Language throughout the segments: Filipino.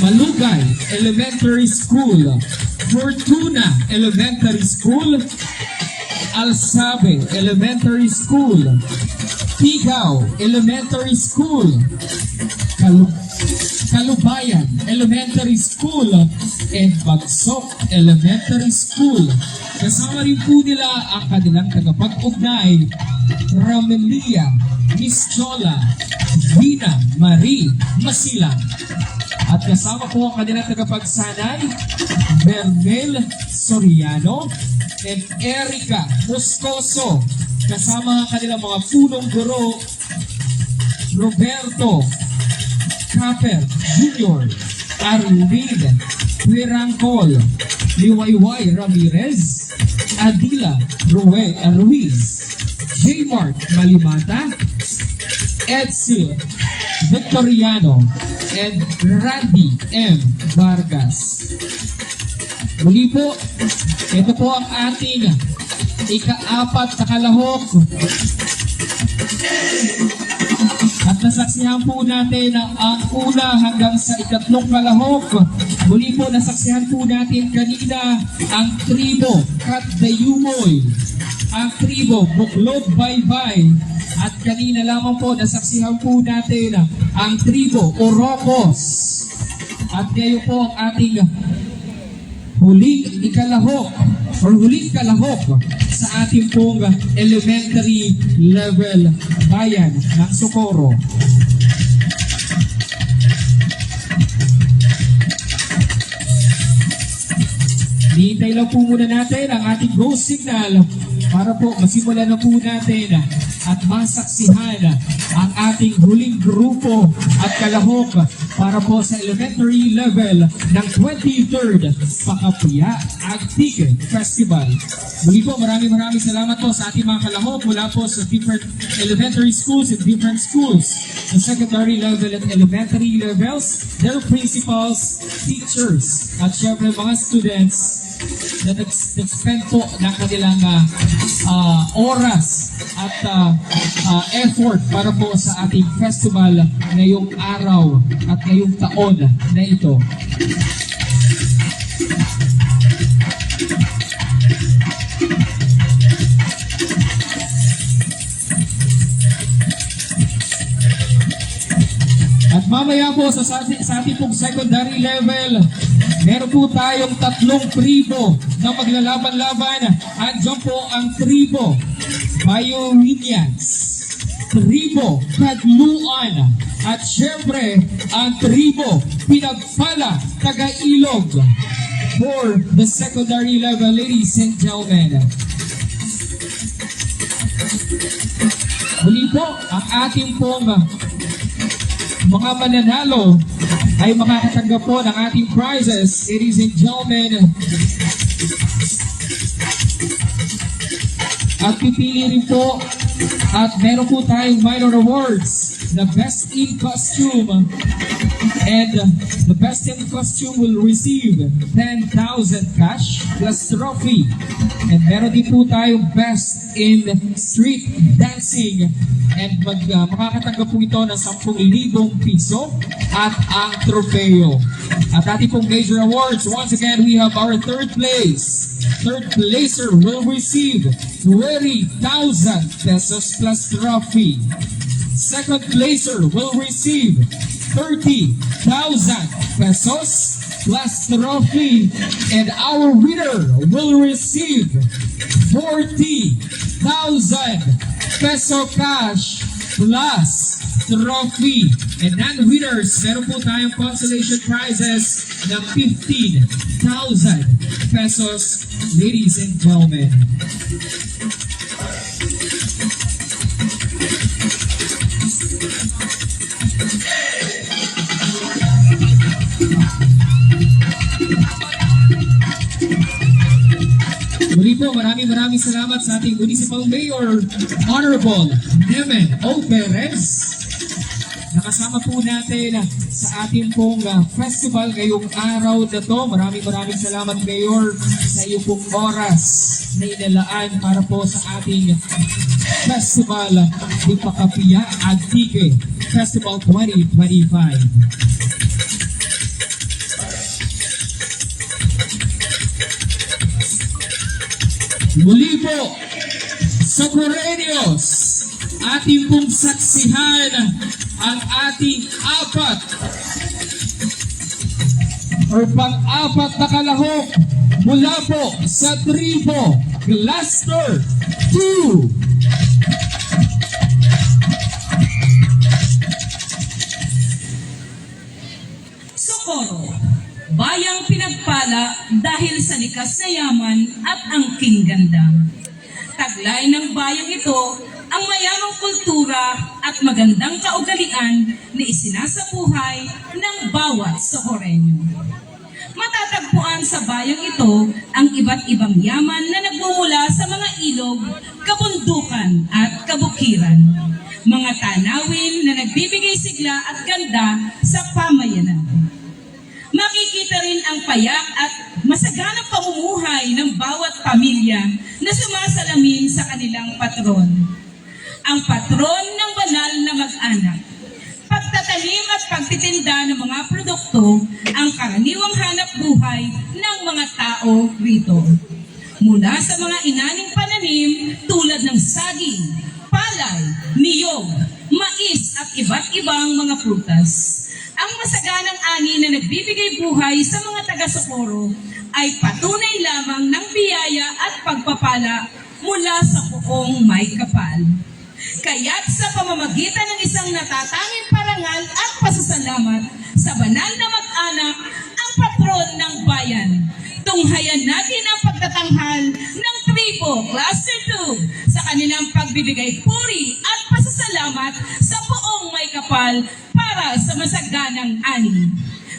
Malugay Elementary School, Fortuna Elementary School, Alsabe Elementary School, Tigaw Elementary School, Kalubayan Elementary School, and Bagsok Elementary School. Kasama rin po nila ang kanilang tagapag-ugnay, Ramelia Miss Chola Dina Marie Masilang. At kasama po ang kanilang tagapagsanay, Mermel Soriano and Erica Moscoso. Kasama ang kanilang mga punong guro, Roberto Caper Jr., Arlene Quirangcol, Liwayway Ramirez, Adila Ruiz, J. Mark Malimata, Edsel Victoriano, and Randy M. Vargas. Muli po, ito po ang ating ika-4 na kalahok. At nasaksihan po natin ang una hanggang sa ika-3 kalahok. Muli po nasaksihan po natin kanina ang tribo Katdayumoy, ang tribo Buklod Baybay, at kanina lamang po nasaksihan po natin ang tribo Orocos. At ngayon po ang ating huling ikalahok or huling kalahok sa ating pong elementary level bayan ng Socorro. Hintay lang po muna natin ang ating go signal para po masimulan na po natin at masaksihan ang ating huling grupo at kalahok para po sa elementary level ng 23rd Pakapia Agtig Festival. Muli po, maraming salamat po sa ating mga kalahok mula po sa different elementary schools and different schools, the secondary level at elementary levels, their principals, teachers, at syempre mga students na nag-spend po ng kanilang oras at effort para po sa ating festival ngayong araw at ngayong taon na ito. At mamaya po sa ating pong secondary level, meron po tayong 3 tribo na maglalaban-laban. Andiyan po ang tribo Bayowinians, tribo Kadluan, at syempre ang tribo Pinagpala Taga-Ilog for the secondary level, ladies and gentlemen. Muli po, ang ating pong mga mananalo ay makakatanggap po ng ating prizes, ladies and gentlemen. At pipili rin po at meron po tayong minor awards. The best in costume and the best in costume will receive 10,000 cash plus trophy. And meron din po tayong best in street dancing and makakatanggap po ito ng 10,000 piso at ang trofeo. At ating pong major awards, once again, we have our third place. Third placer will receive 20,000 pesos plus trophy. Second placer will receive 30,000 pesos plus trophy. And our winner will receive 40,000 peso cash plus trophy. And non-winners, meron po tayong consolation prizes na 15,000 pesos, ladies and gentlemen. Muli po, maraming salamat sa ating Municipal Mayor, Honorable Nemen O. Perez. Nakasama po natin sa ating pong festival ngayong araw na to. Maraming salamat, Mayor, sa iyong pong oras na inalaan para po sa ating festival ng Pakapia Agtig Festival 2025. Muli po, Socorreños, ating pong saksihan ang ating pang-apat na kalahok mula po sa tribo Cluster 2. Socorro, bayang pinagpala dahil sa likas na yaman at angking ganda. Taglay ng bayang ito ang mayamang kultura at magandang kaugalian na isinasabuhay ng bawat Socorreño. Matatagpuan sa bayang ito ang iba't ibang yaman na nagmumula sa mga ilog, kabundukan at kabukiran. Mga tanawin na nagbibigay sigla at ganda sa pamayanan. Makikita rin ang payak at masaganang pamumuhay ng bawat pamilya na sumasalamin sa kanilang patron. Ang patron ng banal na mag-anak. Pagtatanim at pagtitinda ng mga produkto ang karaniwang hanap buhay ng mga tao rito. Mula sa mga inaning pananim tulad ng saging, palay, niyog, mais at iba't ibang mga prutas. Ang masaganang ani na nagbibigay buhay sa mga taga-Socorro ay patunay lamang ng biyaya at pagpapala mula sa poong may kapal. Kaya't sa pamamagitan ng isang natatanging parangal at pasasalamat sa banal na mag-anak, ang patron ng bayan, tunghayan natin ang pagtatanghal ng tribo Cluster 2 sa kanilang pagbibigay puri at pasasalamat sa poong may kapal para sa masaganang ani.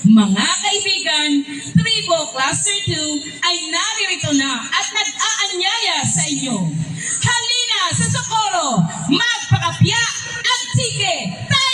Mga kaibigan, Tribo Cluster 2 ay naririto na at nag-aanyaya sa inyo. Halina sa Socorro, magpakapya at sige tayo!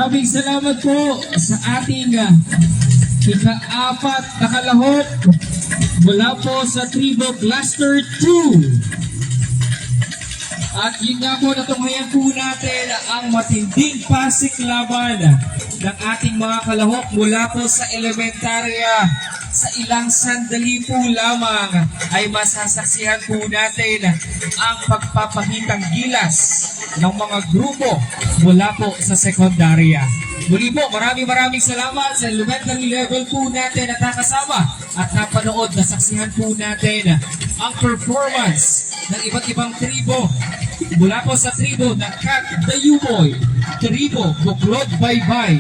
Maraming salamat po sa ating ika-apat na kalahok mula po sa Tribo Blaster 2. At yun nga po, natunghayan po natin ang matinding pasiklaban ng ating mga kalahok mula po sa elementarya. Sa ilang sandali po lamang ay masasaksihan po natin ang pagpapakitang gilas ng mga grupo mula po sa sekundarya. Muli po, maraming salamat sa elementary level po natin at nakasama at napanood na saksihan po natin ang performance ng iba't ibang tribo mula po sa tribo ng Cat Dayuboy, tribo Buklod Baybay.